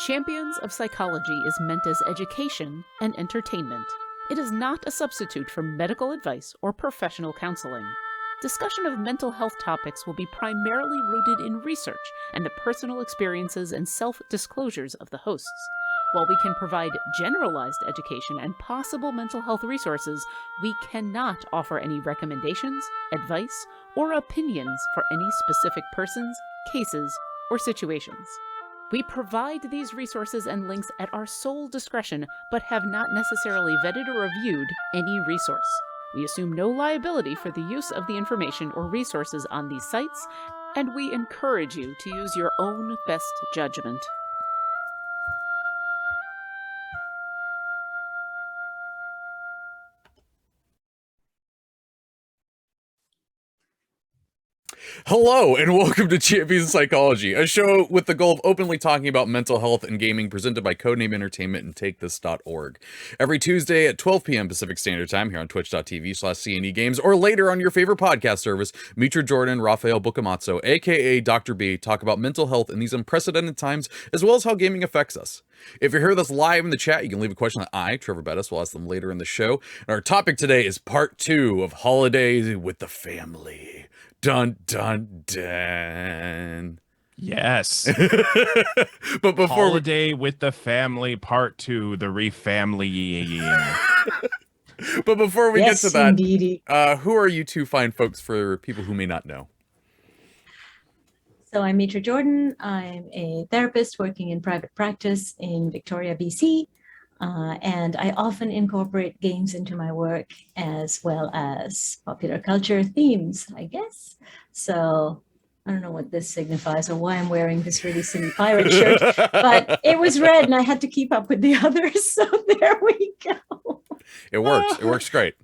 Champions of Psychology is meant as education and entertainment. It is not a substitute for medical advice or professional counseling. Discussion of mental health topics will be primarily rooted in research and the personal experiences and self-disclosures of the hosts. While we can provide generalized education and possible mental health resources, we cannot offer any recommendations, advice, or opinions for any specific persons, cases, or situations. We provide these resources and links at our sole discretion, but have not necessarily vetted or reviewed any resource. We assume no liability for the use of the information or resources on these sites, and we encourage you to use your own best judgment. Hello, and welcome to Champions of Psychology, a show with the goal of openly talking about mental health and gaming, presented by Codename Entertainment and TakeThis.org. Every Tuesday at 12 p.m. Pacific Standard Time here on twitch.tv/CNE Games, or later on your favorite podcast service, Mitra, Jordan, Raffael, Boccamazzo, aka Dr. B, talk about mental health in these unprecedented times, as well as how gaming affects us. If you're here with us live in the chat, you can leave a question that I, Treavor Bettis, will ask them later in the show. And our topic today is part 2 of Holidays with the Family. Dun, dun, dun. Yes. But before Holiday with the Family, part 2, the refamilying. But before we get to that, indeedy. Who are you two fine folks for people who may not know? So I'm Mitra Jordan. I'm a therapist working in private practice in Victoria, BC. And I often incorporate games into my work as well as popular culture themes, I guess. So I don't know what this signifies or why I'm wearing this really silly pirate shirt, but it was red and I had to keep up with the others. So there we go. It works. It works great.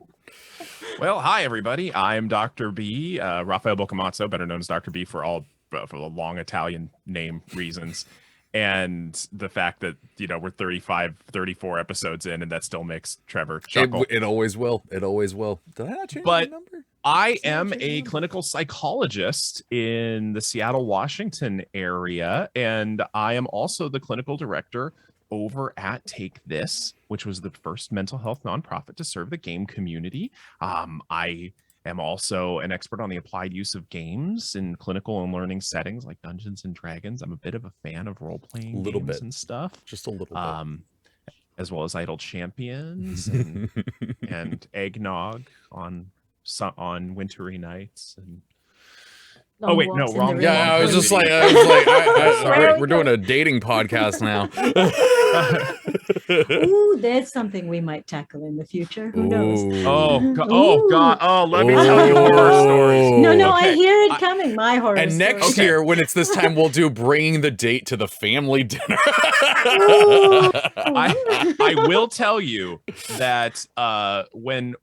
Well, hi, everybody. I'm Dr. B, Raffael Boccamazzo, better known as Dr. B for the long Italian name reasons. And the fact that, we're 34 episodes in, and that still makes Treavor chuckle. It always will. It always will. Did I not change my number? I am a clinical psychologist in the Seattle, Washington area, and I am also the clinical director over at Take This, which was the first mental health nonprofit to serve the game community. I am also an expert on the applied use of games in clinical and learning settings like Dungeons and Dragons. I'm a bit of a fan of role-playing games and stuff. Just a little bit. As well as Idle Champions and Eggnog on wintry nights. And Long oh wait, walks no, in wrong. the Yeah, I was rain. just like, we're doing a dating podcast now. Ooh, there's something we might tackle in the future. Who knows? Oh Ooh. God! Oh, let me tell you horror stories. No, Okay. I hear it coming. My horror And story. next year, when it's this time, we'll do bringing the date to the family dinner. I will tell you that when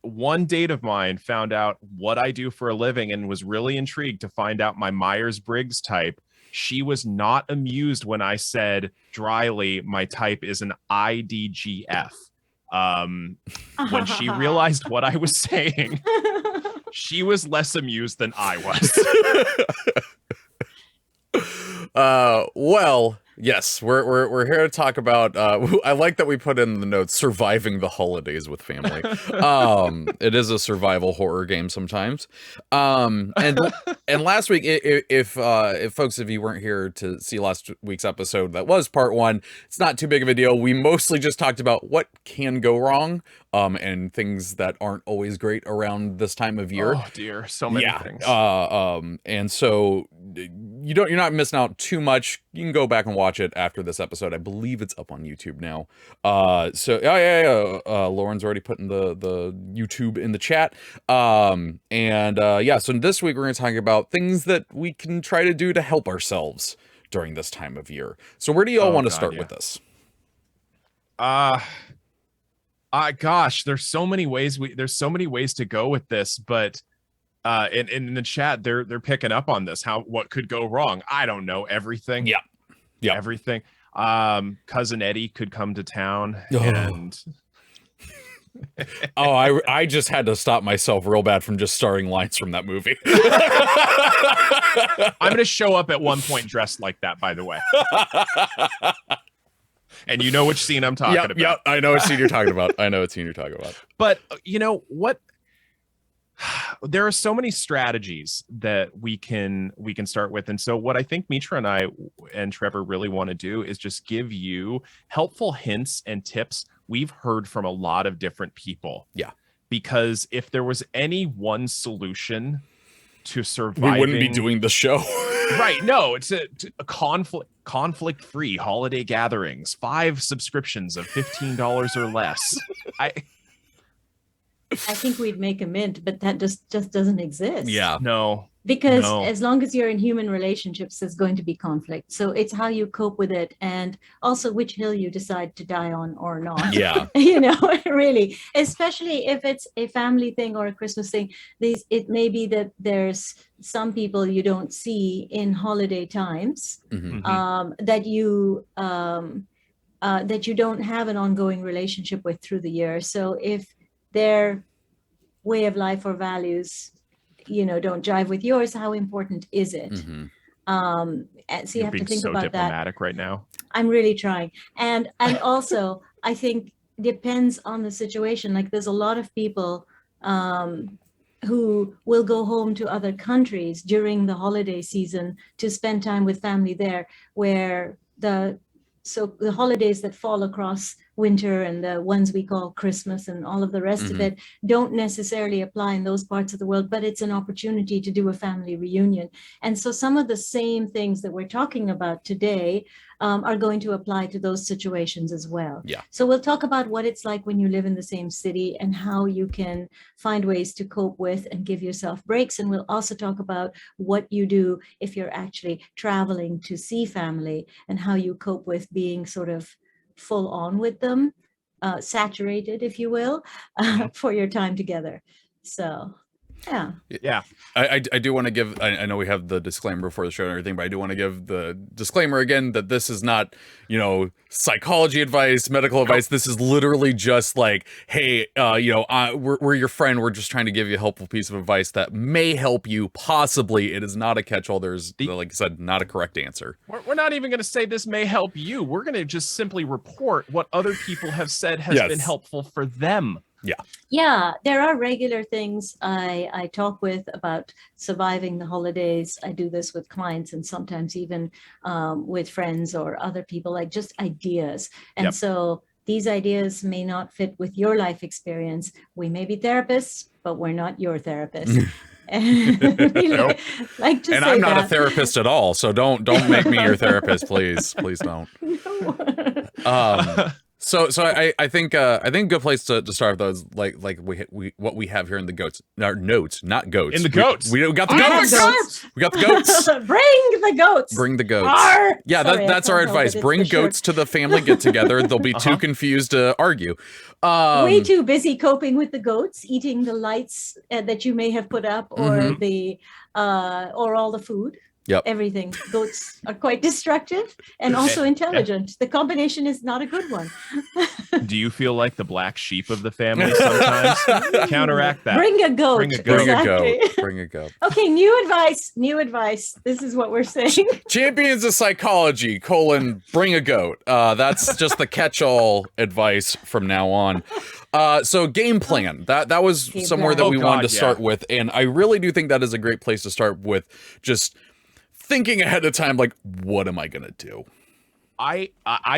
one date of mine found out what I do for a living and was really intrigued to find out my Myers-Briggs type, she was not amused when I said dryly, my type is an IDGF. When she realized what I was saying, she was less amused than I was. Well, yes, we're here to talk about. I like that we put in the notes surviving the holidays with family. It is a survival horror game sometimes. And last week, if folks, if you weren't here to see last week's episode, that was part 1. It's not too big of a deal. We mostly just talked about what can go wrong, and things that aren't always great around this time of year. Oh dear, so many things. And so you're not missing out too much. You can go back and watch it after this episode. I believe it's up on YouTube now. Lauren's already putting the YouTube in the chat. So this week we're going to talk about things that we can try to do to help ourselves during this time of year. So where do you all want to start with this? Gosh, there's so many ways to go with this, but in the chat they're picking up on this. What could go wrong? I don't know. Everything. Yeah. Everything. Cousin Eddie could come to town and Oh, I just had to stop myself real bad from just starting lines from that movie. I'm gonna show up at one point dressed like that, by the way. And you know which scene I'm talking about. Yep, I know what scene you're talking about. But you know what? There are so many strategies that we can start with. And so what I think Mitra and I and Treavor really want to do is just give you helpful hints and tips we've heard from a lot of different people. Yeah. Because if there was any one solution to surviving, we wouldn't be doing the show. Right. No, it's a conflict-free holiday gatherings, 5 subscriptions of $15 or less. I think we'd make a mint, but that just doesn't exist. Yeah. No. Because No. as long as you're in human relationships, there's going to be conflict. So it's how you cope with it, and also which hill you decide to die on or not. Yeah. You know, really, especially if it's a family thing or a Christmas thing. It may be that there's some people you don't see in holiday times, that you don't have an ongoing relationship with through the year. So if their way of life or values, don't jive with yours, how important is it? And so you have to think so about diplomatic that. right now. I'm really trying. And also, I think depends on the situation. Like there's a lot of people who will go home to other countries during the holiday season to spend time with family there, where the holidays that fall across winter and the ones we call Christmas and all of the rest of it don't necessarily apply in those parts of the world, but it's an opportunity to do a family reunion. And so some of the same things that we're talking about today are going to apply to those situations as well. Yeah. So we'll talk about what it's like when you live in the same city and how you can find ways to cope with and give yourself breaks. And we'll also talk about what you do if you're actually traveling to see family and how you cope with being sort of full on with them, saturated, if you will, for your time together. So, yeah. Yeah. I do want to give, I know we have the disclaimer before the show and everything, but I do want to give the disclaimer again that this is not, psychology advice, medical advice. This is literally just like, hey, we're your friend. We're just trying to give you a helpful piece of advice that may help you. Possibly. It is not a catch-all. There's, like I said, not a correct answer. We're not even going to say this may help you. We're going to just simply report what other people have said has been helpful for them. Yeah, there are regular things I talk with about surviving the holidays. I do this with clients and sometimes even with friends or other people, like just ideas. And so these ideas may not fit with your life experience. We may be therapists, but we're not your therapists. Nope. Like to and say I'm not that. a therapist at all, so don't make me your therapist, please don't. No. So I think a good place to start though is like we what we have here in the notes, not goats. In the goats. We got the goats. We got the goats. Bring the goats. Bring the goats. Arr! Yeah, Sorry, that's I our can't help advice. it. It's Bring the short- goats to the family get together. They'll be too confused to argue. Way too busy coping with the goats, eating the lights that you may have put up, or or all the food. Yep. Everything. Goats are quite destructive and also intelligent. The combination is not a good one. Do you feel like the black sheep of the family sometimes? Counteract that. Bring a goat. Bring a goat. Bring a Exactly. goat. Bring a goat. Okay, new advice. This is what we're saying. Champions of Psychology, bring a goat. That's just the catch-all advice from now on. So game plan, that was Game somewhere plan. that we Oh, wanted God, to start with. And I really do think that is a great place to start with, just thinking ahead of time, like, what am I going to do? I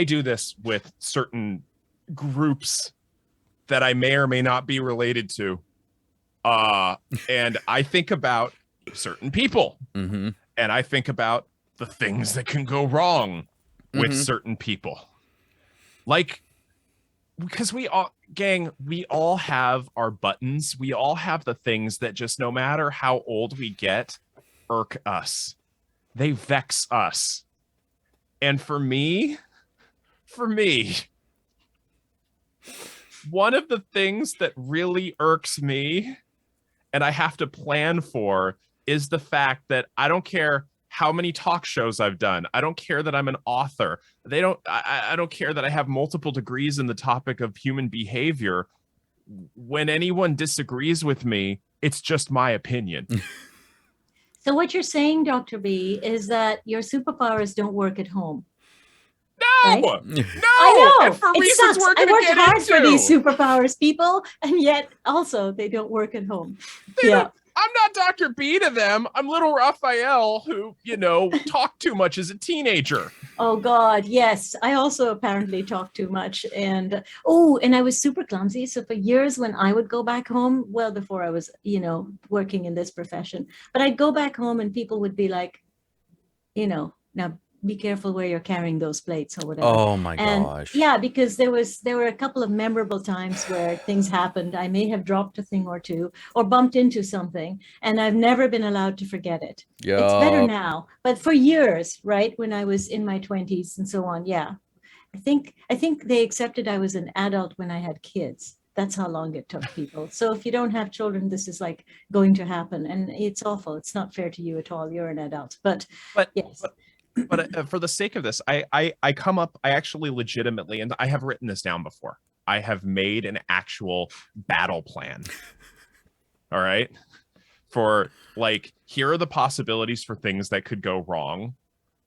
do this with certain groups that I may or may not be related to. And I think about certain people. And I think about the things that can go wrong with certain people. Like, because we all have our buttons. We all have the things that just, no matter how old we get, irk us. They vex us. And for me, one of the things that really irks me and I have to plan for is the fact that I don't care how many talk shows I've done. I don't care that I'm an author. I don't care that I have multiple degrees in the topic of human behavior. when anyone disagrees with me, it's just my opinion. So what you're saying, Dr. B, is that your superpowers don't work at home. No, Right? no. I know. And for It reasons sucks. we're I going to worked get hard into. for these superpowers, people, and yet also they don't work at home. Yeah. I'm not Dr. B to them. I'm little Raffael who, talked too much as a teenager. Oh God, yes. I also apparently talk too much. And I was super clumsy. So for years when I would go back home, well, before I was, working in this profession, but I'd go back home and people would be like, now be careful where you're carrying those plates or whatever. Oh my And gosh. yeah, because there were a couple of memorable times where things happened. I may have dropped a thing or two or bumped into something, and I've never been allowed to forget it. Yeah. It's better now, but for years, right, when I was in my 20s and so on, yeah. I think they accepted I was an adult when I had kids. That's how long it took people. So if you don't have children, this is like going to happen, and it's awful. It's not fair to you at all. You're an adult, but yes. But for the sake of this, I actually legitimately, and I have written this down before, I have made an actual battle plan. All right. For like, here are the possibilities for things that could go wrong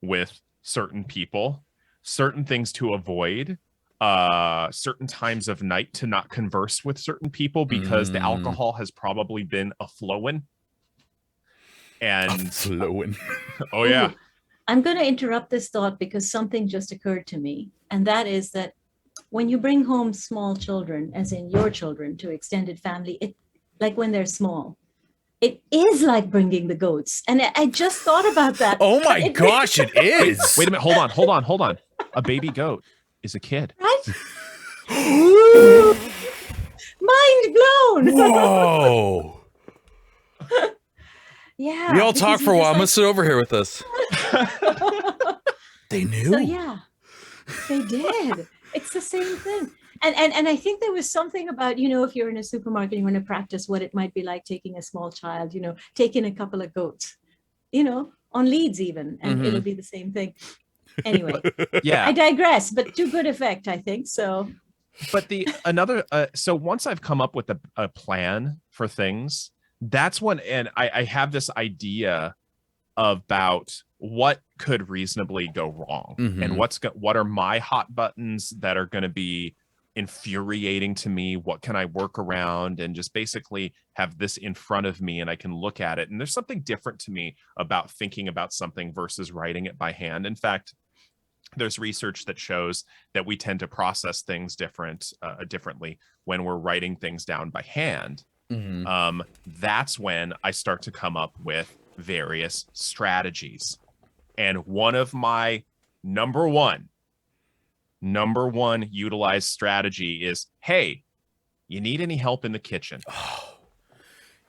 with certain people, certain things to avoid, certain times of night to not converse with certain people because the alcohol has probably been a-flowing. And flowing. Oh yeah. I'm going to interrupt this thought because something just occurred to me. And that is that when you bring home small children, as in your children, to extended family, it like when they're small, it is like bringing the goats. And I just thought about that. Oh my gosh, it is. Wait a minute. Hold on. A baby goat is a kid. Right? Mind blown. Whoa. Yeah. We all talk for a while. I'm gonna Like... sit over here with us. They knew. So yeah, they did. It's the same thing. And I think there was something about, if you're in a supermarket, you want to practice what it might be like taking a small child, taking a couple of goats, on leads even, and it'll be the same thing. Anyway, yeah, I digress, but to good effect, I think so. But so once I've come up with a plan for things, that's when, and I have this idea about what could reasonably go wrong and what are my hot buttons that are going to be infuriating to me. What can I work around and just basically have this in front of me and I can look at it. And there's something different to me about thinking about something versus writing it by hand. In fact, there's research that shows that we tend to process things differently when we're writing things down by hand. That's when I start to come up with various strategies. And one of my number one utilized strategy is, hey, you need any help in the kitchen? Oh,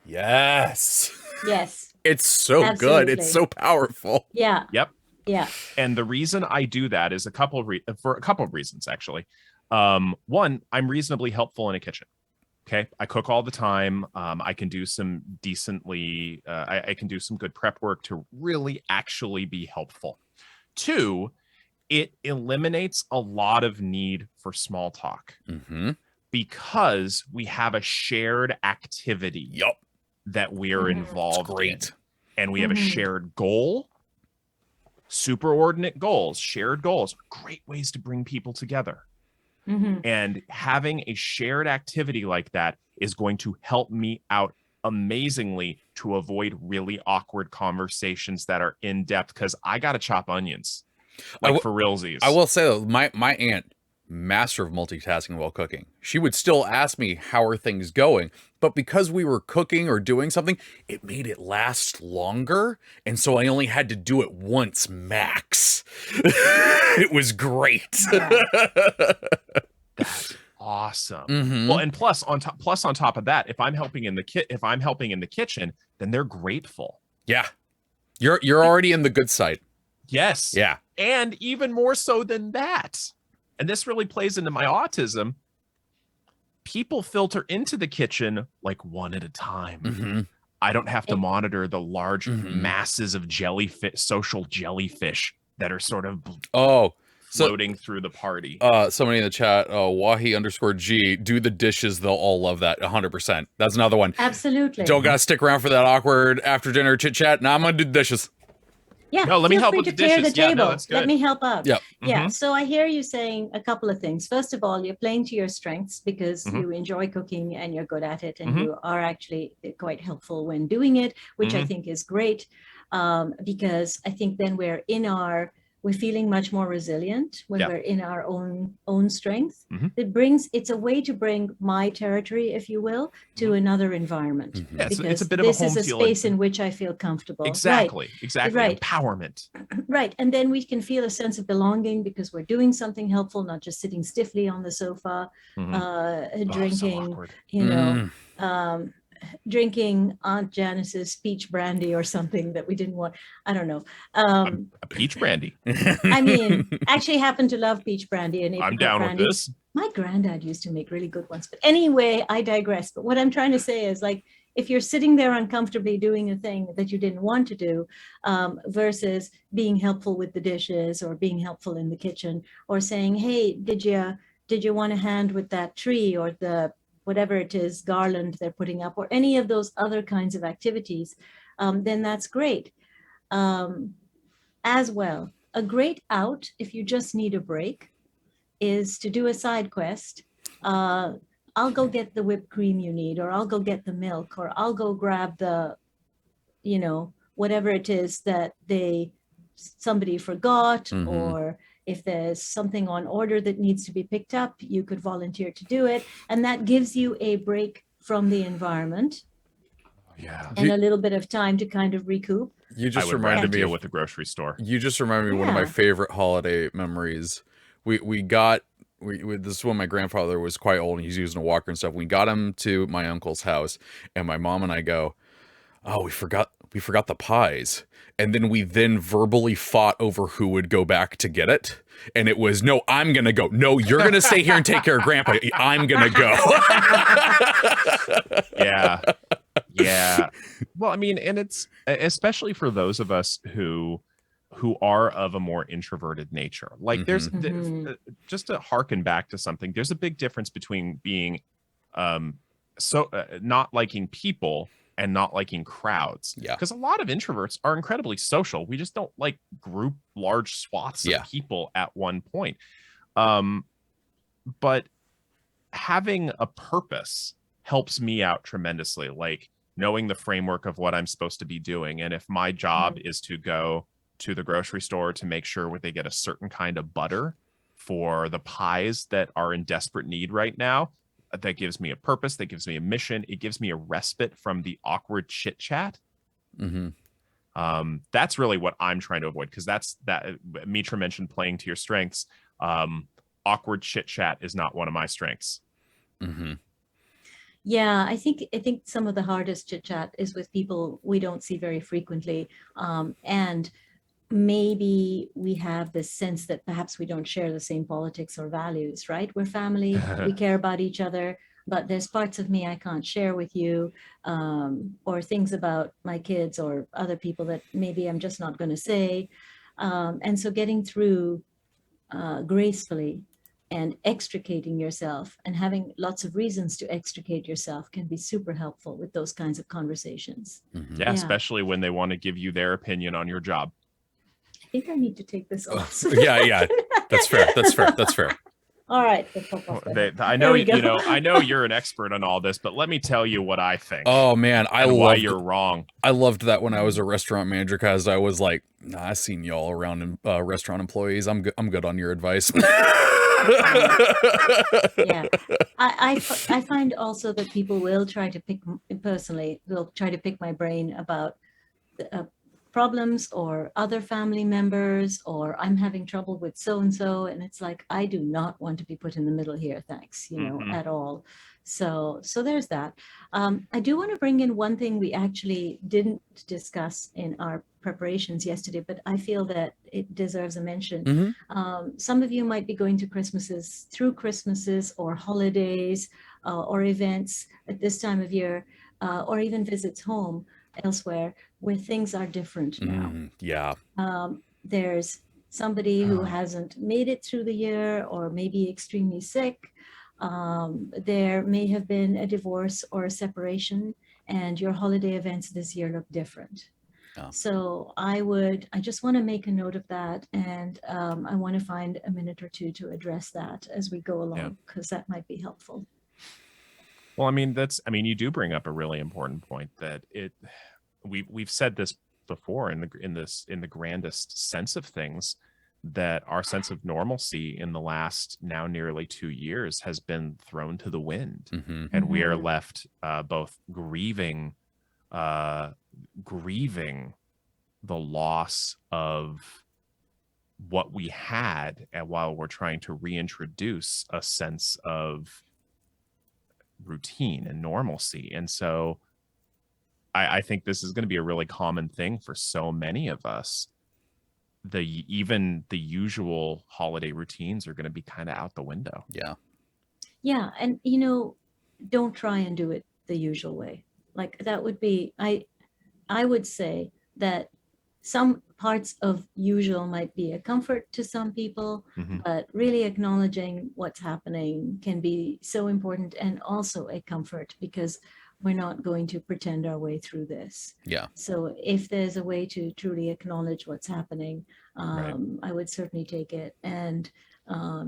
yes. Yes. It's so Absolutely. good. It's so powerful. Yeah. Yep. Yeah. And the reason I do that is for a couple of reasons, actually. One, I'm reasonably helpful in a kitchen. Okay. I cook all the time. I can do some I can do some good prep work to really actually be helpful. Two, it eliminates a lot of need for small talk because we have a shared activity that we are involved in. And we have a shared goal, superordinate goals, shared goals, great ways to bring people together. And having a shared activity like that is going to help me out amazingly to avoid really awkward conversations that are in depth because I got to chop onions. For realsies. I will say though, my aunt, master of multitasking while cooking, she would still ask me how are things going, but because we were cooking or doing something, it made it last longer, and so I only had to do it once max. It was great. That's awesome. Well, and plus on top of that, if I'm helping in the kitchen, then they're grateful. Yeah, you're already in the good side. Yes. Yeah. And even more so than that, and this really plays into my autism, people filter into the kitchen like one at a time. I don't have to monitor the large masses of jellyfish, social jellyfish that are sort of floating through the party. Somebody in the chat, Wahi_G, do the dishes. They'll all love that. 100%. That's another one. Absolutely. Don't gotta stick around for that awkward after dinner chit chat. Now I'm gonna do the dishes. Yeah, No, let me feel help free with to the clear the dishes. Yeah, no, table. that's Let good. me help out. Yep. Yeah, so I hear you saying a couple of things. First of all, you're playing to your strengths because you enjoy cooking and you're good at it, and you are actually quite helpful when doing it, which I think is great, because I think then we're feeling much more resilient when Yeah. we're in our own strength. It's a way to bring my territory, if you will, to another environment. Yeah, it's Because a bit of a this home is a field. space in which I feel comfortable. Exactly. Right. Empowerment. Right. And then we can feel a sense of belonging because we're doing something helpful, not just sitting stiffly on the sofa, drinking, awkward. drinking Aunt Janice's peach brandy or something that we didn't want. I don't know. A peach brandy. I mean, actually happen to love peach brandy and I'm apricot down brandy. with this. My granddad used to make really good ones. But anyway, I digress. But what I'm trying to say is, like, if you're sitting there uncomfortably doing a thing that you didn't want to do, versus being helpful with the dishes or being helpful in the kitchen or saying, hey, did you want a hand with that tree or the whatever it is, garland they're putting up, or any of those other kinds of activities, then that's great. As well, a great out, if you just need a break, is to do a side quest. I'll go get the whipped cream you need, or I'll go get the milk, or I'll go grab the, whatever it is that somebody forgot, or if there's something on order that needs to be picked up, you could volunteer to do it. And that gives you a break from the environment. Yeah. And a little bit of time to kind of recoup. You I just would rather reminded me deal of with the grocery store. You just reminded me of one of my Yeah. favorite holiday memories. We this is when my grandfather was quite old and he's using a walker and stuff. We got him to my uncle's house, and my mom and I go, "Oh, we forgot the pies." And then we verbally fought over who would go back to get it. And it was, no, I'm gonna go. No, you're gonna stay here and take care of Grandpa. I'm gonna go. Yeah. Well, I mean, and it's especially for those of us who are of a more introverted nature. Like there's just to harken back to something, there's a big difference between being not liking people and not liking crowds. Yeah. Because a lot of introverts are incredibly social. We just don't like group large swaths of people at one point. But having a purpose helps me out tremendously. Like knowing the framework of what I'm supposed to be doing. And if my job is to go to the grocery store to make sure they get a certain kind of butter for the pies that are in desperate need right now, that gives me a purpose, that gives me a mission, it gives me a respite from the awkward chit chat. That's really what I'm trying to avoid, because that Mitra mentioned playing to your strengths. Awkward chit chat is not one of my strengths. Yeah, I think some of the hardest chit chat is with people we don't see very frequently, and maybe we have this sense that perhaps we don't share the same politics or values, right? We're family, we care about each other, but there's parts of me I can't share with you, or things about my kids or other people that maybe I'm just not going to say. And so getting through gracefully and extricating yourself and having lots of reasons to extricate yourself can be super helpful with those kinds of conversations. Yeah, especially when they want to give you their opinion on your job. I think I need to take this off. Yeah. That's fair. All right. I know I know you're an expert on all this, but let me tell you what I think. Oh man, why you're wrong. I loved that when I was a restaurant manager, because I was like, nah, I seen y'all around restaurant employees. I'm good on your advice. Yeah, I find also that people will try to pick my brain about problems or other family members, or I'm having trouble with so-and-so. And it's like, I do not want to be put in the middle here. Thanks, at all. So there's that. I do want to bring in one thing we actually didn't discuss in our preparations yesterday, but I feel that it deserves a mention. Some of you might be going to through Christmases or holidays or events at this time of year, or even visits home elsewhere where things are different now. Yeah. There's somebody who hasn't made it through the year or maybe extremely sick. There may have been a divorce or a separation, and your holiday events this year look different. Oh. So I just want to make a note of that, and I want to find a minute or two to address that as we go along, because that might be helpful. Well, I mean, you do bring up a really important point that we've said this before in the grandest sense of things, that our sense of normalcy in the last now nearly 2 years has been thrown to the wind, and we are left both grieving the loss of what we had, and while we're trying to reintroduce a sense of routine and normalcy. And so I think this is going to be a really common thing for so many of us. Even the usual holiday routines are going to be kind of out the window. Yeah. And, don't try and do it the usual way. Like that would be, I would say that some parts of usual might be a comfort to some people, but really acknowledging what's happening can be so important, and also a comfort, because we're not going to pretend our way through this. Yeah. So if there's a way to truly acknowledge what's happening, I would certainly take it. And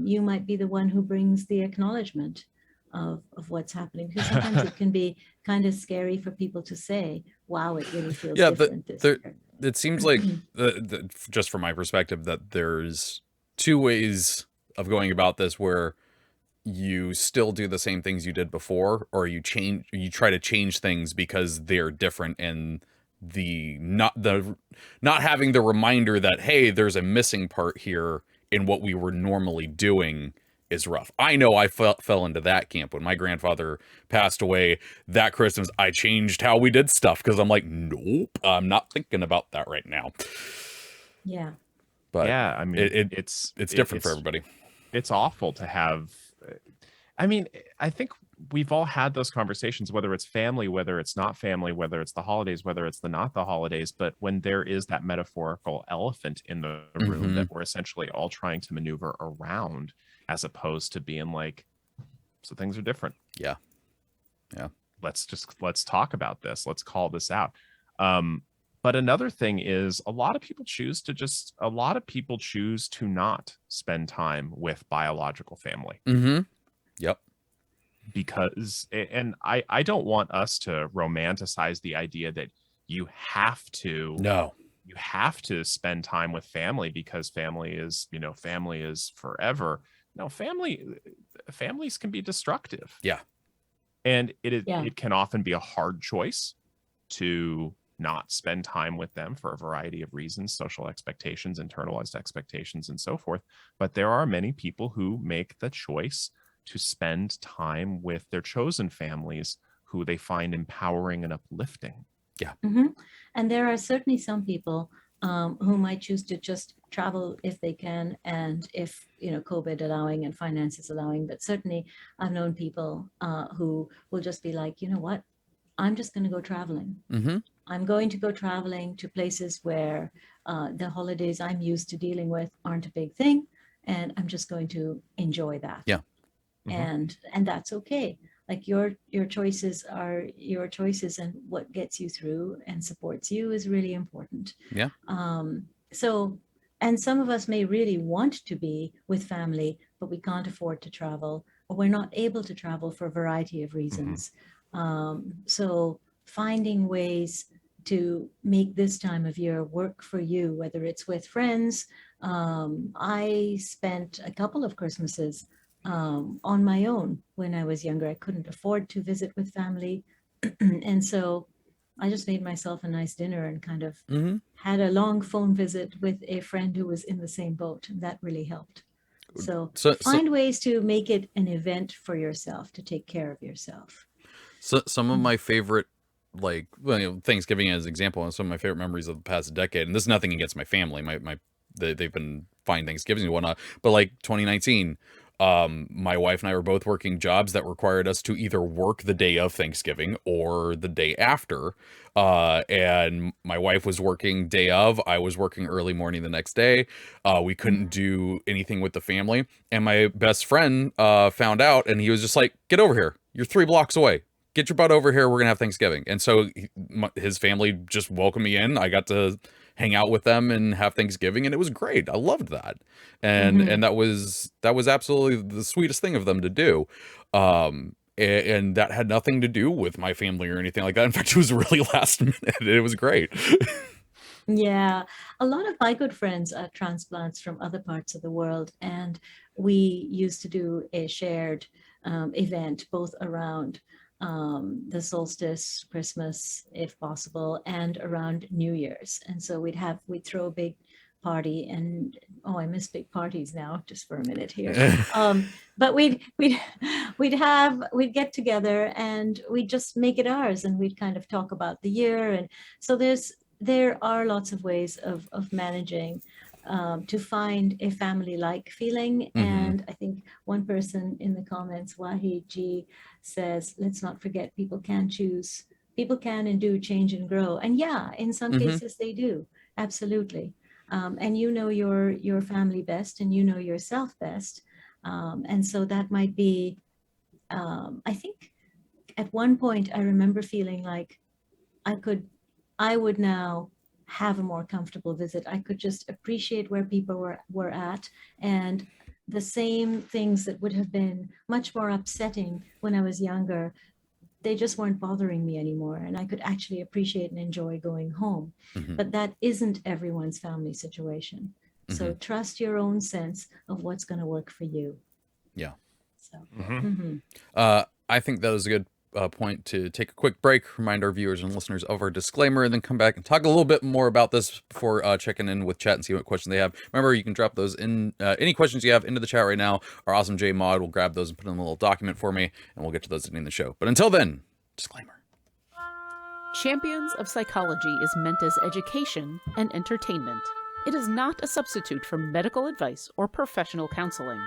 you might be the one who brings the acknowledgement of what's happening, because sometimes it can be kind of scary for people to say, wow, it really feels different this year. It seems like, just from my perspective, that there's two ways of going about this, where you still do the same things you did before, or you try to change things because they're different, and not having the reminder that, hey, there's a missing part here in what we were normally doing is rough. I know I fell into that camp when my grandfather passed away that Christmas. I changed how we did stuff because I'm like, nope, I'm not thinking about that right now. Yeah. But yeah, I mean, it's different for everybody. It's awful to have. I mean, I think we've all had those conversations, whether it's family, whether it's not family, whether it's the holidays, whether it's not the holidays. But when there is that metaphorical elephant in the room that we're essentially all trying to maneuver around, as opposed to being like, so things are different. Yeah. Let's talk about this. Let's call this out. But another thing is, a lot of people choose to not spend time with biological family. Yep. Because, and I don't want us to romanticize the idea that you have to spend time with family because family is forever. No, families can be destructive. Yeah. And it can often be a hard choice to not spend time with them for a variety of reasons, social expectations, internalized expectations, and so forth. But there are many people who make the choice to spend time with their chosen families who they find empowering and uplifting. Yeah. And there are certainly some people who might choose to just travel if they can, and if COVID allowing and finances allowing. But certainly I've known people who will just be like, you know what, I'm just going to go traveling. I'm going to go traveling to places where the holidays I'm used to dealing with aren't a big thing, and I'm just going to enjoy that. Yeah. And that's okay. Like your choices are your choices, and what gets you through and supports you is really important. Yeah. So, and some of us may really want to be with family, but we can't afford to travel, or we're not able to travel for a variety of reasons. So finding ways to make this time of year work for you, whether it's with friends. I spent a couple of Christmases on my own when I was younger. I couldn't afford to visit with family. And so I just made myself a nice dinner and kind of had a long phone visit with a friend who was in the same boat. And that really helped. So find ways to make it an event for yourself, to take care of yourself. So some of my favorite, Thanksgiving as an example, and some of my favorite memories of the past decade, and this is nothing against my family, they've been fine Thanksgivings and whatnot, but like 2019, My wife and I were both working jobs that required us to either work the day of Thanksgiving or the day after. And my wife was working day of, I was working early morning the next day. We couldn't do anything with the family. And my best friend found out, and he was just like, get over here. You're 3 blocks away. Get your butt over here. We're gonna have Thanksgiving. And so his family just welcomed me in. I got to hang out with them and have Thanksgiving, and it was great. I loved that. And that was absolutely the sweetest thing of them to do. And that had nothing to do with my family or anything like that. In fact, it was really last minute. It was great. Yeah, a lot of my good friends are transplants from other parts of the world, and we used to do a shared event both around the solstice, Christmas, if possible, and around New Year's. And so we'd throw a big party, and I miss big parties now, just for a minute here. But we'd get together and we'd just make it ours, and we'd kind of talk about the year. And so there are lots of ways of managing to find a family-like feeling. And I think one person in the comments, Wahid G, says, let's not forget people can choose, people can and do change and grow. And yeah, in some cases they do, absolutely. And you know your family best, and you know yourself best. And so that might be, I think at one point I remember feeling like I would now have a more comfortable visit. I could just appreciate where people were at, and the same things that would have been much more upsetting when I was younger, they just weren't bothering me anymore, and I could actually appreciate and enjoy going home. But that isn't everyone's family situation. So trust your own sense of what's going to work for you. Yeah. So, I think that was a good point to take a quick break, remind our viewers and listeners of our disclaimer, and then come back and talk a little bit more about this before checking in with chat and see what questions they have. Remember, you can drop those in, any questions you have into the chat right now. Our awesome J Mod will grab those and put in a little document for me, and we'll get to those at the end of the show. But until then, disclaimer. Champions of Psychology is meant as education and entertainment. It is not a substitute for medical advice or professional counseling.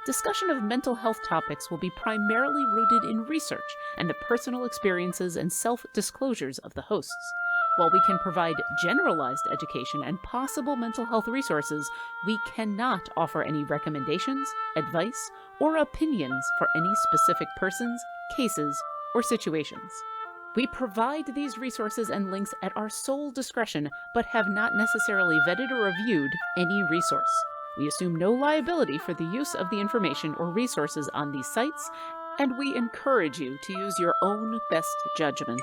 Discussion of mental health topics will be primarily rooted in research and the personal experiences and self-disclosures of the hosts. While we can provide generalized education and possible mental health resources, we cannot offer any recommendations, advice, or opinions for any specific persons, cases, or situations. We provide these resources and links at our sole discretion, but have not necessarily vetted or reviewed any resource. We assume no liability for the use of the information or resources on these sites, and we encourage you to use your own best judgment.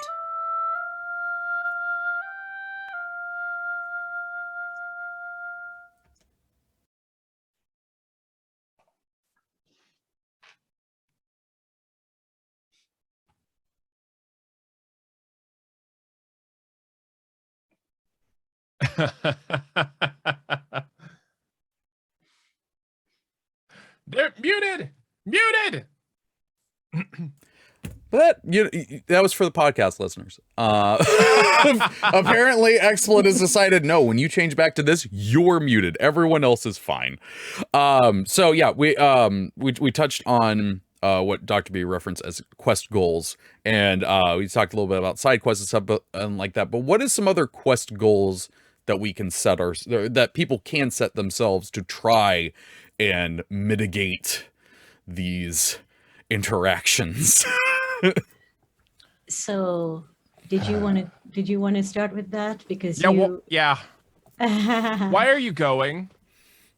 They're muted. But that was for the podcast listeners. Apparently, Excellent has decided, no, when you change back to this, you're muted. Everyone else is fine. So yeah, we touched on what Dr. B referenced as quest goals, and we talked a little bit about side quests and stuff, and like that. But what is some other quest goals that we can set that people can set themselves to try and mitigate these interactions? So did you want to start with that? Because yeah. Why are you going?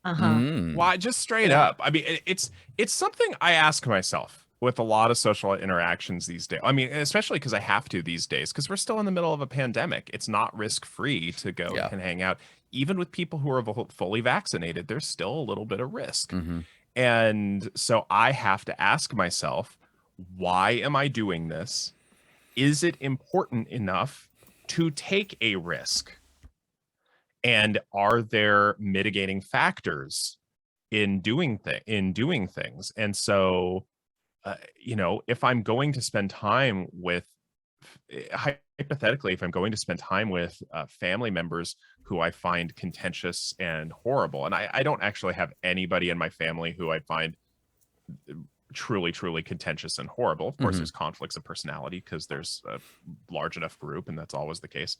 Why? Just straight up. I mean, it's something I ask myself with a lot of social interactions these days. I mean, especially because I have to these days, because we're still in the middle of a pandemic. It's not risk-free to go and hang out. Even with people who are fully vaccinated, there's still a little bit of risk. And so I have to ask myself, why am I doing this? Is it important enough to take a risk? And are there mitigating factors in doing things? And so, if I'm going to spend time with, hypothetically, if I'm going to spend time with family members who I find contentious and horrible, and I don't actually have anybody in my family who I find truly, truly contentious and horrible. Of course, there's conflicts of personality because there's a large enough group, and that's always the case.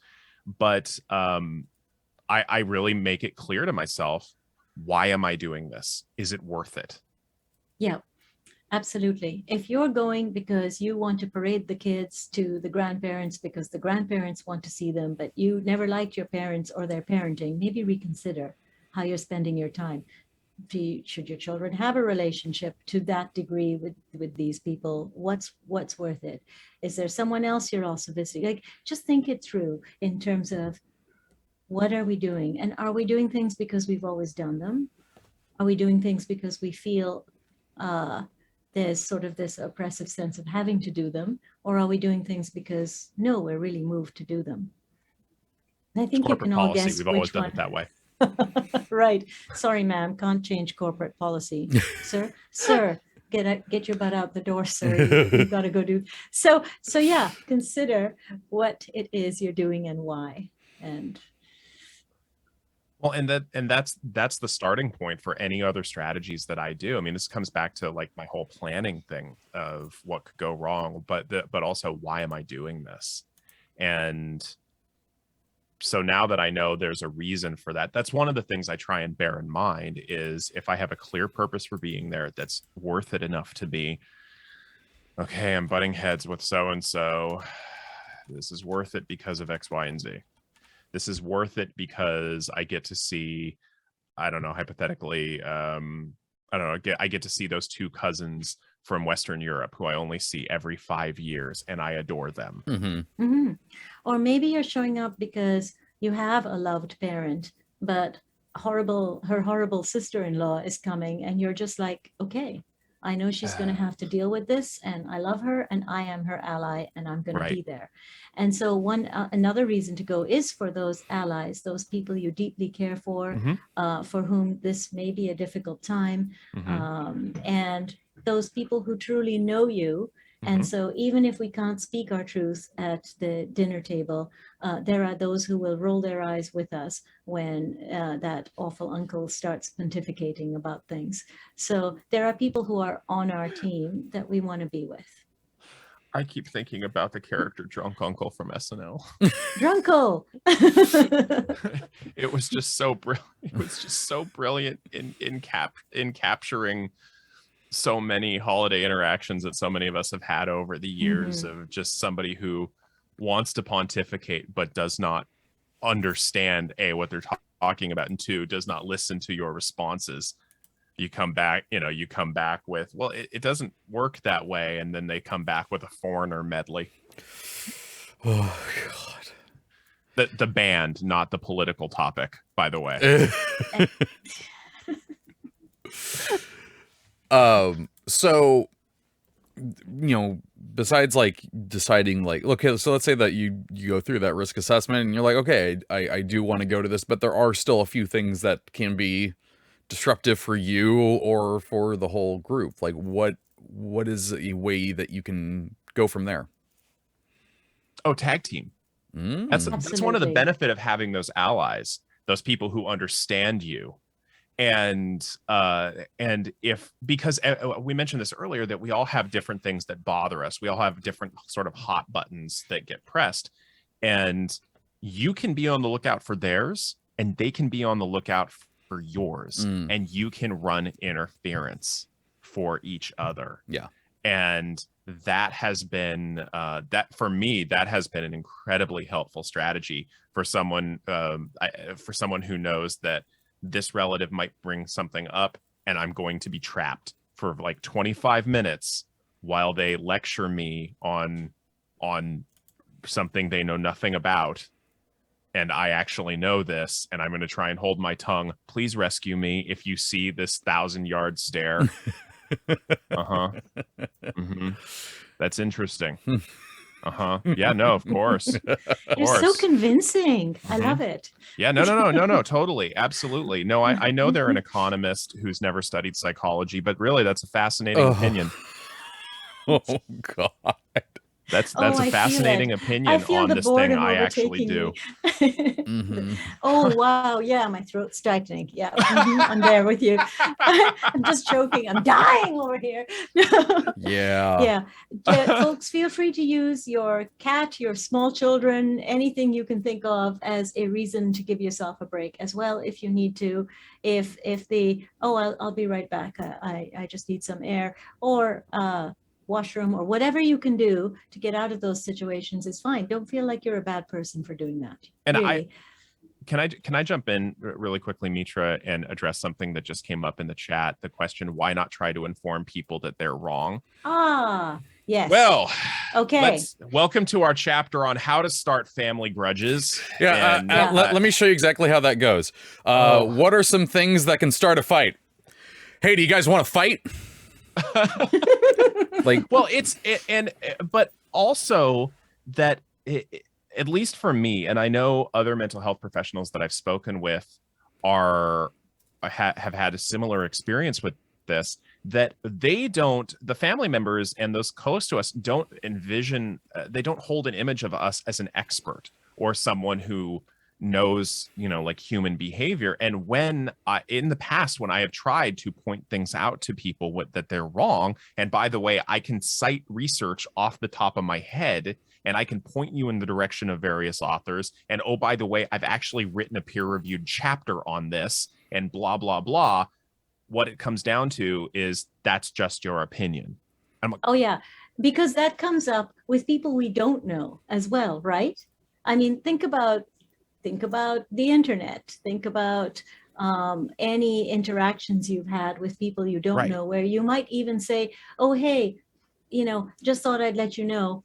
But I really make it clear to myself, why am I doing this? Is it worth it? Yeah, absolutely. If you're going because you want to parade the kids to the grandparents because the grandparents want to see them, but you never liked your parents or their parenting, maybe reconsider how you're spending your time. Should your children have a relationship to that degree with these people? What's worth it? Is there someone else you're also visiting? Like, just think it through in terms of, what are we doing? And are we doing things because we've always done them? Are we doing things because we feel there's sort of this oppressive sense of having to do them? Or are we doing things because, no, we're really moved to do them? And I think you can all guess we've always which done one. it that way. Right. Sorry, ma'am, can't change corporate policy. Sir, get your butt out the door, sir. You've got to go do. So yeah, consider what it is you're doing and why. And well, and that's the starting point for any other strategies that I do. I mean, this comes back to like my whole planning thing of what could go wrong, but also, why am I doing this? And so now that I know there's a reason for that, that's one of the things I try and bear in mind, is if I have a clear purpose for being there that's worth it enough to be, okay, I'm butting heads with so-and-so. This is worth it because of X, Y, and Z. This is worth it because I get to see, I don't know, hypothetically, I get to see those two cousins from Western Europe who I only see every 5 years, and I adore them. Or maybe you're showing up because you have a loved parent, but her horrible sister-in-law is coming, and you're just like, okay, I know she's going to have to deal with this, and I love her, and I am her ally, and I'm going to be there. And so another reason to go is for those allies, those people you deeply care for whom this may be a difficult time, and those people who truly know you. And so even if we can't speak our truth at the dinner table, there are those who will roll their eyes with us when that awful uncle starts pontificating about things. So there are people who are on our team that we want to be with. I keep thinking about the character Drunk Uncle from SNL. Drunkle! It was just so brilliant. It was just so brilliant in capturing so many holiday interactions that so many of us have had over the years, of just somebody who wants to pontificate but does not understand what they're talking about, and two, does not listen to your responses. You come back with, well, it doesn't work that way, and then they come back with a foreigner medley. Oh God. The band, not the political topic, by the way. So, besides like deciding like, okay, so let's say that you go through that risk assessment and you're like, okay, I do want to go to this, but there are still a few things that can be disruptive for you or for the whole group. Like what is a way that you can go from there? Oh, tag team. That's one of the benefit of having those allies, those people who understand you. And because we mentioned this earlier, that we all have different things that bother us. We all have different sort of hot buttons that get pressed, and you can be on the lookout for theirs, and they can be on the lookout for yours, and you can run interference for each other. Yeah. And that has been for me, that has been an incredibly helpful strategy for someone who knows that this relative might bring something up, and I'm going to be trapped for like 25 minutes while they lecture me on something they know nothing about. And I actually know this, and I'm going to try and hold my tongue. Please rescue me if you see this 1,000-yard stare. That's interesting. Yeah, no, of course. You're so convincing. I love it. Yeah, no, totally. Absolutely. No, I know they're an economist who's never studied psychology, but really that's a fascinating opinion. Oh, God. That's Oh, a I feel it. fascinating I opinion feel on the this thing. boredom I actually overtaking do. me. Hmm. Oh, wow. Yeah, my throat's tightening. Yeah, I'm there with you. I'm just joking. I'm dying over here. Yeah. Yeah, folks, feel free to use your cat, your small children, anything you can think of as a reason to give yourself a break as well if you need to. If the, oh, I'll be right back. I just need some air, or washroom, or whatever you can do to get out of those situations is fine. Don't feel like you're a bad person for doing that. And Really. Can I jump in really quickly, Mitra, and address something that just came up in the chat? The question, why not try to inform people that they're wrong? Ah, yes. Well, okay. welcome to our chapter on how to start family grudges. Yeah, And let me show you exactly how that goes. What are some things that can start a fight? Hey, do you guys want to fight? Like, well, but also that at least for me, and I know other mental health professionals that I've spoken with have had a similar experience with this, that the family members and those close to us don't envision, they don't hold an image of us as an expert or someone who knows, like human behavior. And when in the past, when I have tried to point things out to people that they're wrong, and by the way, I can cite research off the top of my head, and I can point you in the direction of various authors. And oh, by the way, I've actually written a peer-reviewed chapter on this, and blah, blah, blah. What it comes down to is that's just your opinion. Oh, yeah, because that comes up with people we don't know as well, right? I mean, think about the internet. Think about any interactions you've had with people you don't know, where you might even say, oh, hey, just thought I'd let you know,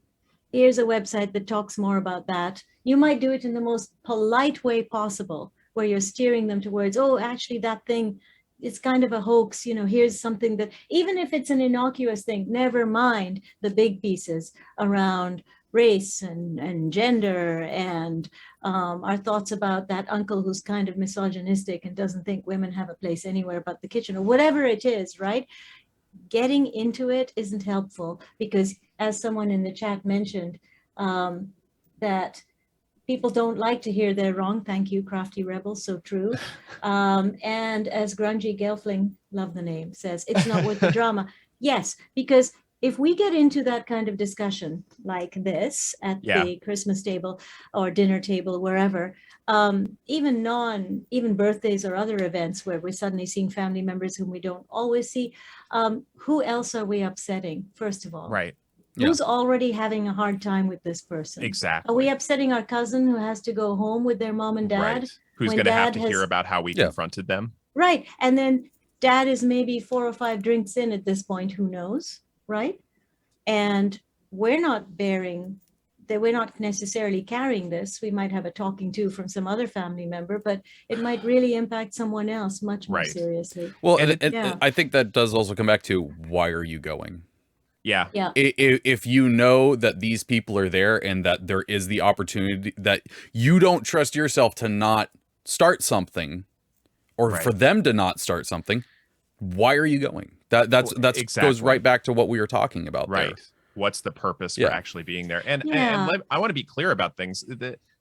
here's a website that talks more about that. You might do it in the most polite way possible, where you're steering them towards, oh, actually, that thing, it's kind of a hoax. Here's something that, even if it's an innocuous thing, never mind the big pieces around race and gender and our thoughts about that uncle who's kind of misogynistic and doesn't think women have a place anywhere but the kitchen, or whatever it is, right? Getting into it isn't helpful, because as someone in the chat mentioned, that people don't like to hear they're wrong. Thank you, Crafty Rebel, so true. And as Grungy Gelfling, love the name, says, it's not worth the drama. Yes, because if we get into that kind of discussion like this at the Christmas table or dinner table, wherever, even birthdays or other events where we're suddenly seeing family members whom we don't always see, who else are we upsetting, first of all? Right. Who's already having a hard time with this person? Exactly. Are we upsetting our cousin who has to go home with their mom and dad? Right. Who's going to have to hear about how we confronted them? Right. And then dad is maybe 4 or 5 drinks in at this point, who knows, right? And we're not necessarily carrying this. We might have a talking to from some other family member, but it might really impact someone else much more seriously. Well, and I think that does also come back to, why are you going? Yeah. If you know that these people are there and that there is the opportunity, that you don't trust yourself to not start something, or for them to not start something, why are you going? That's exactly. Goes right back to what we were talking about. Right. There. What's the purpose for actually being there? And I want to be clear about things.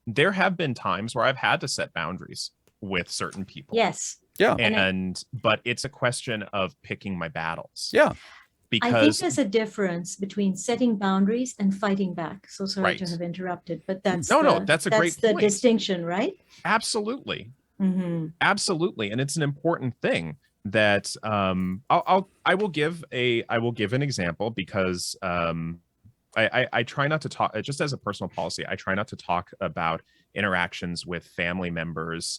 There have been times where I've had to set boundaries with certain people. Yes. Yeah. But it's a question of picking my battles. Yeah. Because I think there's a difference between setting boundaries and fighting back. So sorry to have interrupted, but that's that's a great point. The distinction, right? Absolutely. Mm-hmm. Absolutely. And it's an important thing that I will give an example, because I try not to talk, just as a personal policy, I try not to talk about interactions with family members,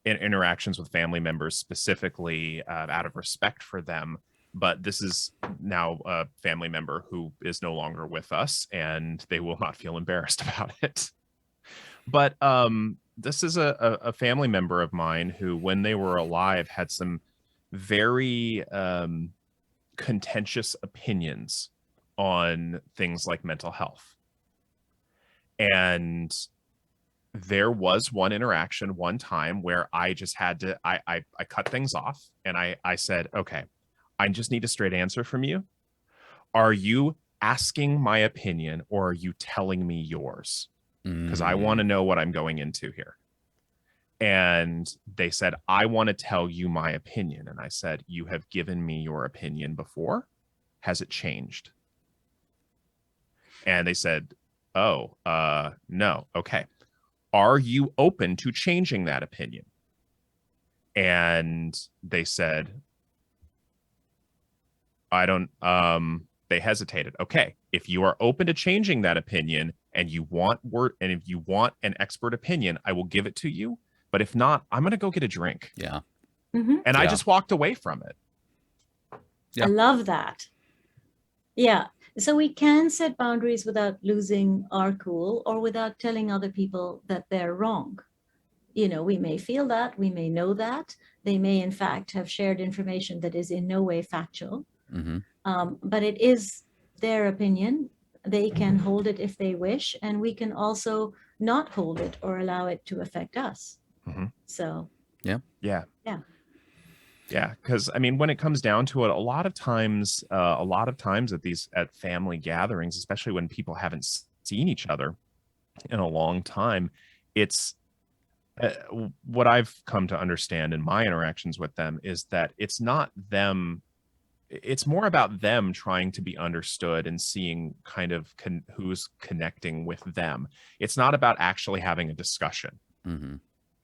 interactions with family members specifically out of respect for them. But this is now a family member who is no longer with us, and they will not feel embarrassed about it. But this is a family member of mine who, when they were alive, had some very contentious opinions on things like mental health. And there was one interaction one time where I just had to, I cut things off, and I said, okay, I just need a straight answer from you. Are you asking my opinion or are you telling me yours? Because I want to know what I'm going into here. And they said, I want to tell you my opinion. And I said, you have given me your opinion before. Has it changed? And they said, oh, no. Okay. Are you open to changing that opinion? And they said, I don't, they hesitated. Okay. If you are open to changing that opinion and you want if you want an expert opinion, I will give it to you. But if not, I'm going to go get a drink. Yeah. And I just walked away from it. Yeah. I love that. Yeah. So we can set boundaries without losing our cool or without telling other people that they're wrong. You know, we may feel that, we may know that. They may, in fact, have shared information that is in no way factual. But it is their opinion. They can hold it if they wish, and we can also not hold it or allow it to affect us. So, yeah. Because I mean, when it comes down to it, a lot of times at family gatherings, especially when people haven't seen each other in a long time, it's what I've come to understand in my interactions with them is that it's not them. It's more about them trying to be understood and seeing kind of who's connecting with them. It's not about actually having a discussion.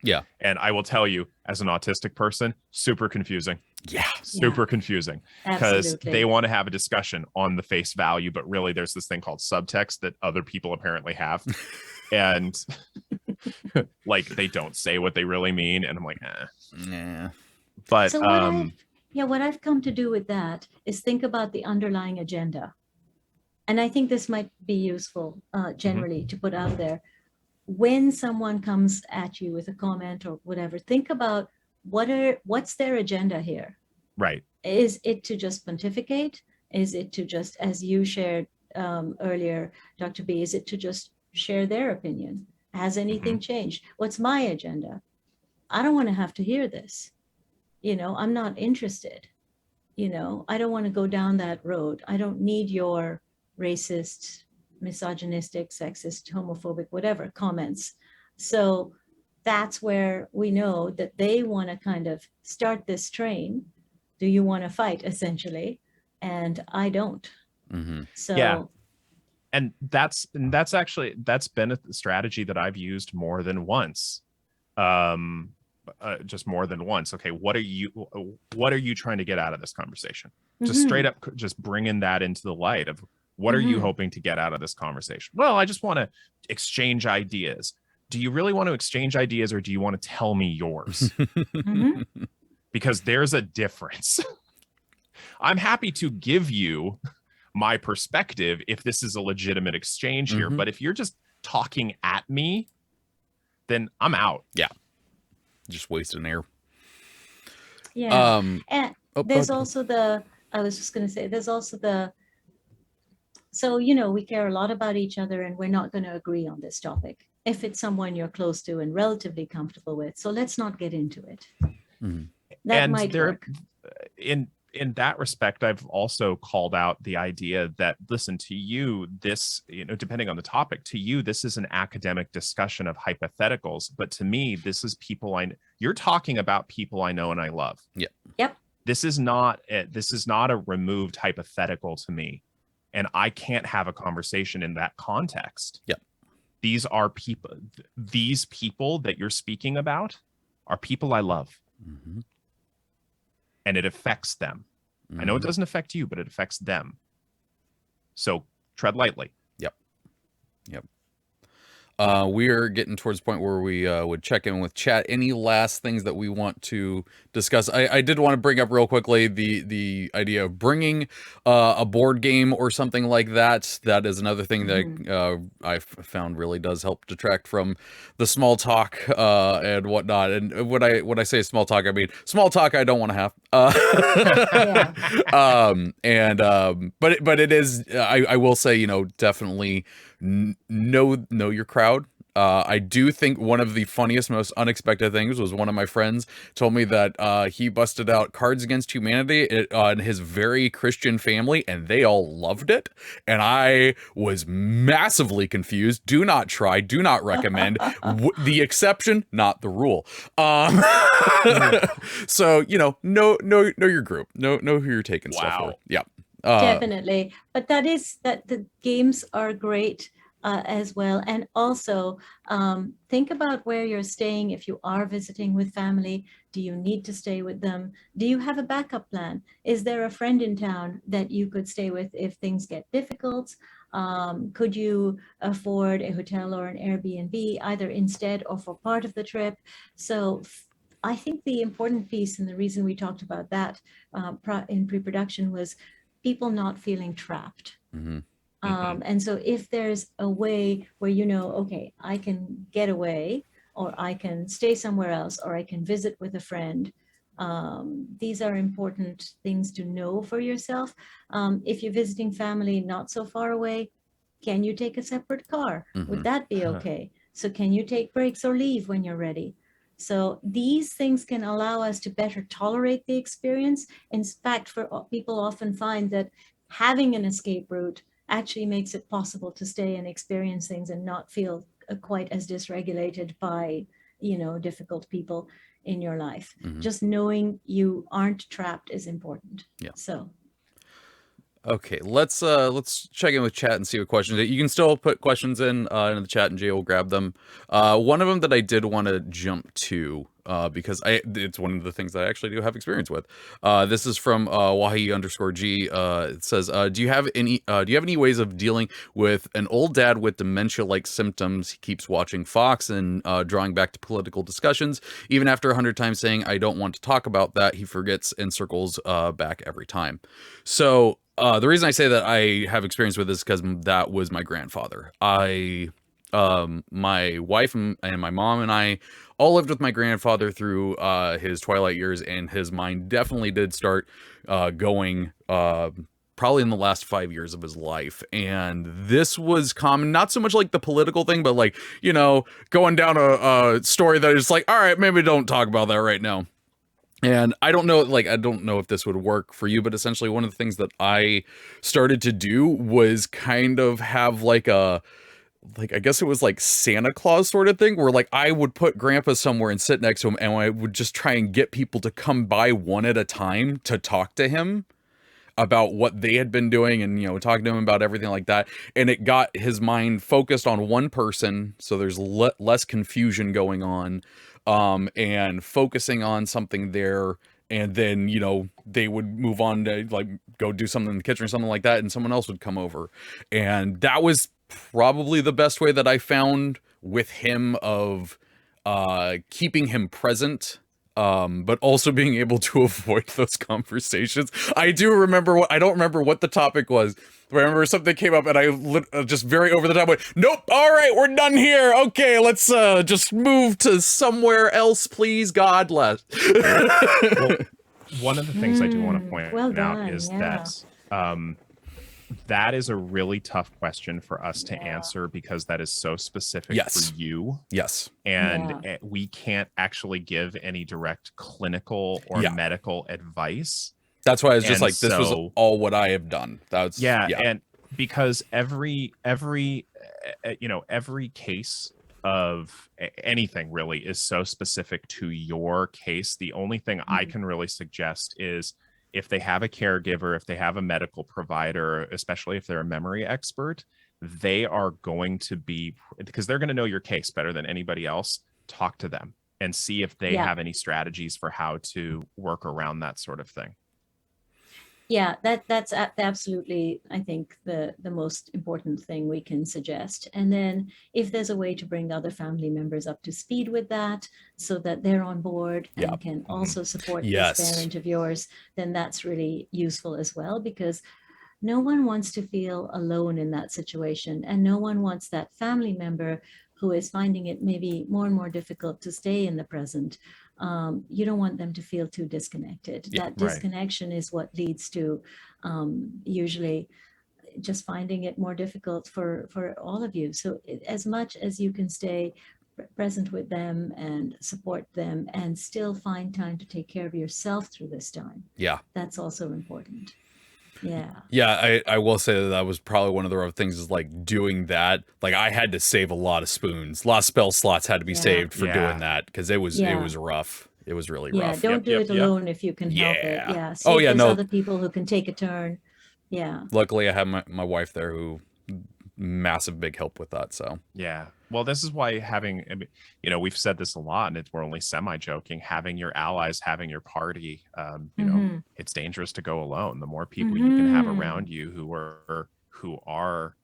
Yeah. And I will tell you, as an autistic person, super confusing. Yeah. Super confusing. Because absolutely. they want to have a discussion on the face value, but really there's this thing called subtext that other people apparently have. And like they don't say what they really mean. And I'm like, Yeah. But So what I've come to do with that is think about the underlying agenda. And I think this might be useful generally to put out there. When someone comes at you with a comment or whatever, think about what's their agenda here. right. Is it to just pontificate? Is it to just, as you shared earlier, Dr. B, is it to just share their opinion? Has anything changed? What's my agenda? I don't want to have to hear this. You know, I'm not interested. You know, I don't want to go down that road. I don't need your racist, misogynistic, sexist, homophobic, whatever comments. So that's where we know that they want to kind of start this train. Do you want to fight, essentially? And I don't. So Yeah. And that's been a strategy that I've used more than once. Just more than once. Okay, what are you trying to get out of this conversation? Just straight up, just bringing that into the light of what are you hoping to get out of this conversation? Well, I just want to exchange ideas. Do you really want to exchange ideas, or do you want to tell me yours? Because there's a difference. I'm happy to give you my perspective if this is a legitimate exchange here, but if you're just talking at me, then I'm out. Yeah. Just wasting air. yeah. And there's go ahead. also I was just going to say, there's also so, you know, we care a lot about each other and we're not going to agree on this topic if it's someone you're close to and relatively comfortable with. So let's not get into it. That And might work. in that respect, I've also called out the idea that, listen, to you, this, you know, depending on the topic, to you, this is an academic discussion of hypotheticals. But to me, this is you're talking about people I know and I love. Yep. This is not a removed hypothetical to me. And I can't have a conversation in that context. Yep. These are people. These people that you're speaking about are people I love. And it affects them. I know it doesn't affect you, but it affects them. So tread lightly. Yep. We're getting towards the point where we would check in with chat. Any last things that we want to discuss? I did want to bring up real quickly the idea of bringing a board game or something like that. That is another thing that I've found really does help detract from the small talk and whatnot. And when I say small talk, I mean small talk I don't want to have. But it is. I will say, you know, definitely know your crowd. I do think one of the funniest, most unexpected things was one of my friends told me that he busted out Cards Against Humanity in his very Christian family, and they all loved it. And I was massively confused. Do not try. Do not recommend. The exception, not the rule. So know your group. Know who you're taking stuff for. Yeah. Definitely. But that the games are great as well. And also think about where you're staying. If you are visiting with family, do you need to stay with them? Do you have a backup plan? Is there a friend in town that you could stay with if things get difficult? Could you afford a hotel or an Airbnb either instead or for part of the trip? So I think the important piece, and the reason we talked about that in pre-production, was people not feeling trapped. Mm-hmm. And so if there's a way where okay, I can get away, or I can stay somewhere else, or I can visit with a friend, these are important things to know for yourself. If you're visiting family not so far away, can you take a separate car? Mm-hmm. Would that be okay? So can you take breaks or leave when you're ready? So these things can allow us to better tolerate the experience. In fact, people often find that having an escape route actually makes it possible to stay and experience things and not feel quite as dysregulated by, difficult people in your life. Mm-hmm. Just knowing you aren't trapped is important. Yeah. So. Okay, let's check in with chat and see what questions. You can still put questions in the chat, and Jay will grab them. One of them that I did want to jump to because it's one of the things that I actually do have experience with. This is from Wahi_G. It says, do you have any ways of dealing with an old dad with dementia-like symptoms? He keeps watching Fox and drawing back to political discussions. Even after 100 times saying I don't want to talk about that, he forgets and circles back every time. So. The reason I say that I have experience with this is because that was my grandfather. My wife and my mom and I all lived with my grandfather through his twilight years, and his mind definitely did start going probably in the last 5 years of his life. And this was common, not so much like the political thing, but like, going down a story that is like, all right, maybe don't talk about that right now. And I don't know if this would work for you, but essentially one of the things that I started to do was kind of have I guess it was like Santa Claus sort of thing, where like I would put Grandpa somewhere and sit next to him, and I would just try and get people to come by one at a time to talk to him about what they had been doing, and talking to him about everything like that. And it got his mind focused on one person, so there's less confusion going on. And focusing on something there, and then they would move on to like go do something in the kitchen or something like that, and someone else would come over. And that was probably the best way that I found with him of keeping him present, but also being able to avoid those conversations. I don't remember what the topic was. I remember something came up, and I just very over the top went, nope, all right, we're done here. Okay, let's just move to somewhere else, please, God bless. Well, one of the things I do want to point out is that that is a really tough question for us to answer, because that is so specific for you. Yes. And we can't actually give any direct clinical or medical advice. That's why I was just like, this was all what I have done. That's and because every case of anything really is so specific to your case. The only thing I can really suggest is if they have a caregiver, if they have a medical provider, especially if they're a memory expert, they are going to be, because they're going to know your case better than anybody else. Talk to them and see if they have any strategies for how to work around that sort of thing. Yeah, that's absolutely, I think, the most important thing we can suggest. And then if there's a way to bring other family members up to speed with that, so that they're on board and can also support this parent of yours, then that's really useful as well, because no one wants to feel alone in that situation. And no one wants that family member who is finding it maybe more and more difficult to stay in the present. You don't want them to feel too disconnected. That disconnection is what leads to usually just finding it more difficult for all of you. So as much as you can stay present with them and support them and still find time to take care of yourself through this time. Yeah. That's also important. Yeah. Yeah, I will say that was probably one of the rough things is like doing that. Like I had to save a lot of spoons. A lot of spell slots had to be saved for doing that because it was rough. It was really rough. Don't do it alone if you can help it. Yeah. See if there's other people who can take a turn. Yeah. Luckily I have my wife there who massive big help with that. So yeah. Well, this is why having, you know, we've said this a lot and we're only semi-joking, having your allies, having your party, you know, it's dangerous to go alone. The more people you can have around you who are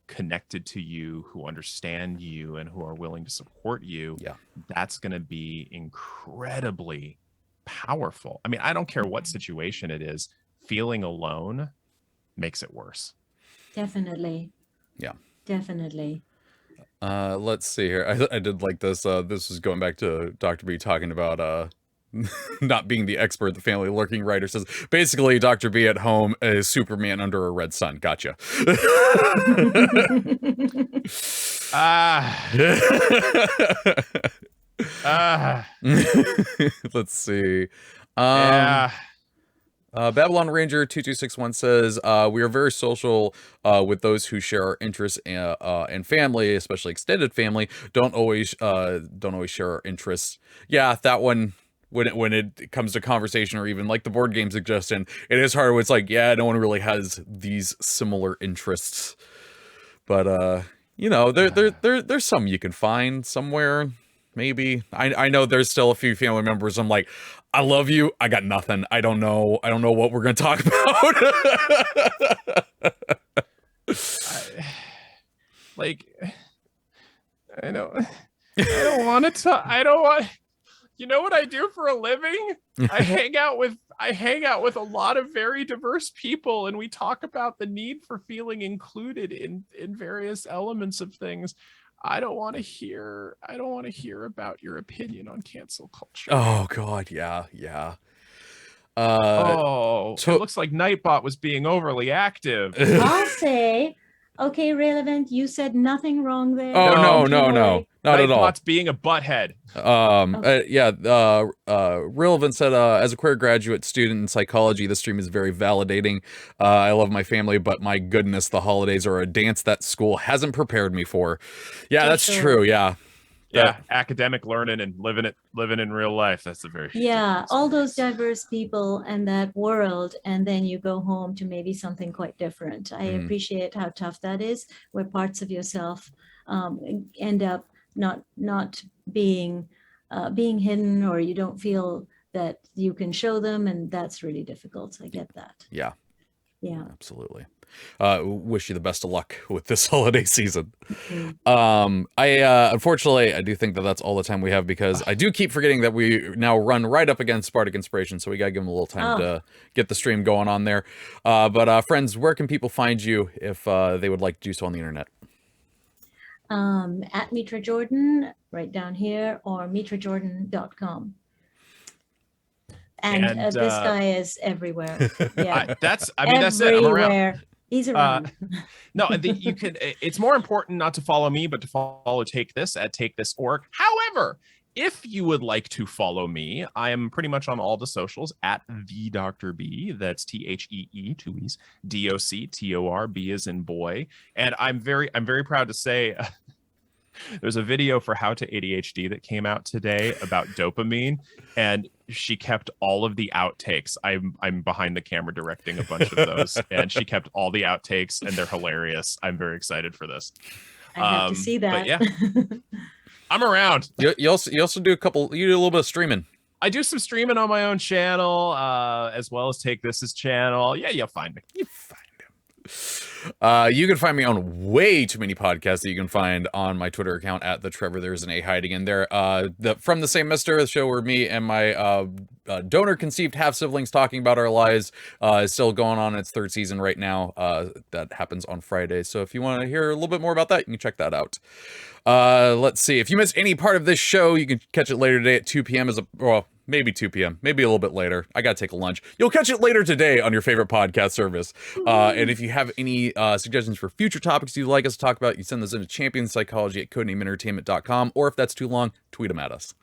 connected to you, who understand you and who are willing to support you, that's going to be incredibly powerful. I mean, I don't care what situation it is, feeling alone makes it worse. Definitely. Yeah. Definitely. Let's see here. I did like this. This is going back to Dr. B talking about not being the expert. The family lurking writer says basically Dr. B at home is Superman under a red sun. Gotcha. Let's see. Babylon Ranger 2261 says, we are very social with those who share our interests and family, especially extended family, don't always share our interests. Yeah, that one, when it comes to conversation or even like the board game suggestion, it is hard when it's like, yeah, no one really has these similar interests. But you know, there's some you can find somewhere. Maybe. I know there's still a few family members I'm like, I love you, I got nothing. I don't know what we're gonna talk about. I don't want to talk. I don't want. You know what I do for a living? I hang out with a lot of very diverse people, and we talk about the need for feeling included in various elements of things. I don't want to hear about your opinion on cancel culture. Oh God, yeah. It looks like Nightbot was being overly active. I'll say, okay, Relevant, you said nothing wrong there. Oh no, not at all. Nightbot's being a butthead. Relevant said, as a queer graduate student in psychology, this stream is very validating. I love my family, but my goodness, the holidays are a dance that school hasn't prepared me for. Yeah, that's true. Yeah. Academic learning and living in real life. That's a very all those diverse people and that world, and then you go home to maybe something quite different. I appreciate how tough that is, where parts of yourself end up not being hidden, or you don't feel that you can show them, and that's really difficult. I get that. Yeah, absolutely. Wish you the best of luck with this holiday season. Unfortunately, I do think that that's all the time we have, because I do keep forgetting that we now run right up against Spartic Inspiration, so we gotta give them a little time to get the stream going on there. But friends, where can people find you if they would like to do so on the internet? At Mitra Jordan, right down here, or mitrajordan.com. And this guy is everywhere. Yeah, that's it. I'm around. He's around. No, you can. It's more important not to follow me, but to follow Take This at TakeThis.org. However, if you would like to follow me, I am pretty much on all the socials at the Dr. B. That's THEE, two E's, DOCTORB as in boy. And I'm very proud to say there's a video for How to ADHD that came out today about dopamine, and she kept all of the outtakes. I'm behind the camera directing a bunch of those, and she kept all the outtakes, and they're hilarious. I'm very excited for this. I have to see that. But yeah, I'm around. You also do a little bit of streaming. I do some streaming on my own channel, as well as Take This's channel. Yeah, you'll find me. You find him. You can find me on way too many podcasts that you can find on my Twitter account at the Treavor. There's an A hiding in there. From the Same Mister, the show where me and my donor-conceived half-siblings talking about our lives is still going on its third season right now. That happens on Friday. So if you want to hear a little bit more about that, you can check that out. Let's see. If you missed any part of this show, you can catch it later today at 2 p.m. maybe 2 p.m., maybe a little bit later. I got to take a lunch. You'll catch it later today on your favorite podcast service. And if you have any suggestions for future topics you'd like us to talk about, you send those into championspsychology@codenameentertainment.com, or if that's too long, tweet them at us.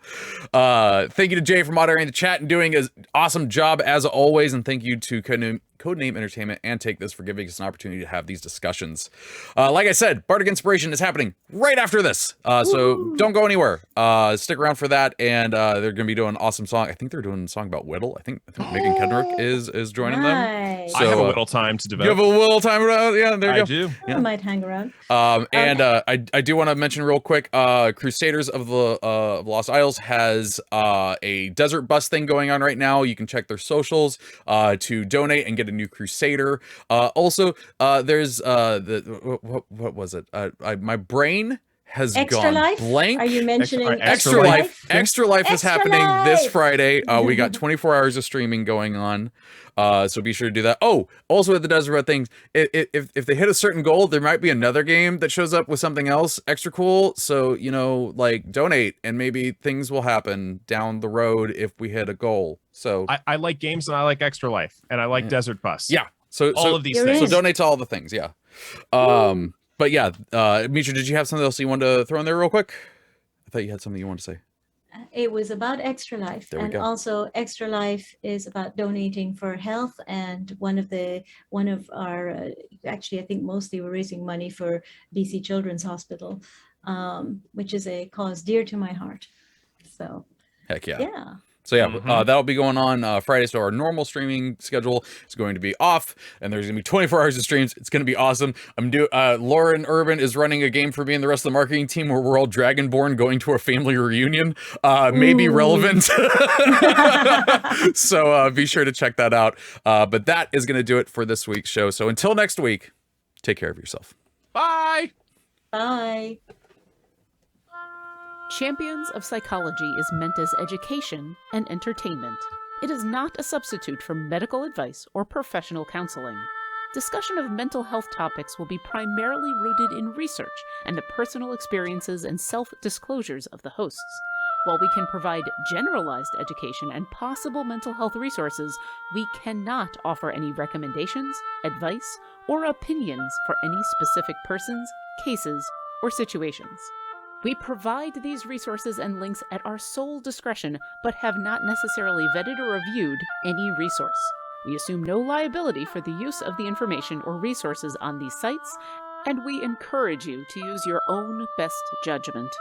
Thank you to Jay for moderating the chat and doing an awesome job as always, and thank you to Codename Entertainment and Take This for giving us an opportunity to have these discussions. Like I said, Bardic Inspiration is happening right after this, so don't go anywhere. Stick around for that, and they're going to be doing an awesome song. I think they're doing a song about Whittle. I think Megan Kendrick is joining them. Nice. So, I have a little time to develop. You have a little time around. Yeah, there you go. I do. I might hang around. And I do want to mention real quick, Crusaders of the Lost Isles has a desert bus thing going on right now. You can check their socials to donate and get a new Crusader. Also, there's what was it? My brain has Extra gone Life? blank. Are you mentioning Extra Life? Extra Life is Extra happening this Life! Friday. We got 24 hours of streaming going on. So be sure to do that. Oh, also with the Desert Road things, if they hit a certain goal, there might be another game that shows up with something else extra cool. So, like donate and maybe things will happen down the road if we hit a goal. So I like games and I like Extra Life and I like Desert Bus. yeah. So all of these You're things. So in. donate to all the things. Yeah. But yeah, Mitra, did you have something else you wanted to throw in there real quick? I thought you had something you wanted to say. It was about Extra Life, There we and go. also Extra Life is about donating for health. And one of our actually, I think mostly we're raising money for BC Children's Hospital, which is a cause dear to my heart. So Heck yeah. yeah. So yeah, that'll be going on Friday. So our normal streaming schedule is going to be off, and there's gonna be 24 hours of streams. It's gonna be awesome. Lauren Urban is running a game for me and the rest of the marketing team where we're all Dragonborn going to a family reunion. Maybe relevant. So be sure to check that out. But that is gonna do it for this week's show. So until next week, take care of yourself. Bye. Bye. Champions of Psychology is meant as education and entertainment. It is not a substitute for medical advice or professional counseling. Discussion of mental health topics will be primarily rooted in research and the personal experiences and self-disclosures of the hosts. While we can provide generalized education and possible mental health resources, we cannot offer any recommendations, advice, or opinions for any specific persons, cases, or situations. We provide these resources and links at our sole discretion, but have not necessarily vetted or reviewed any resource. We assume no liability for the use of the information or resources on these sites, and we encourage you to use your own best judgment.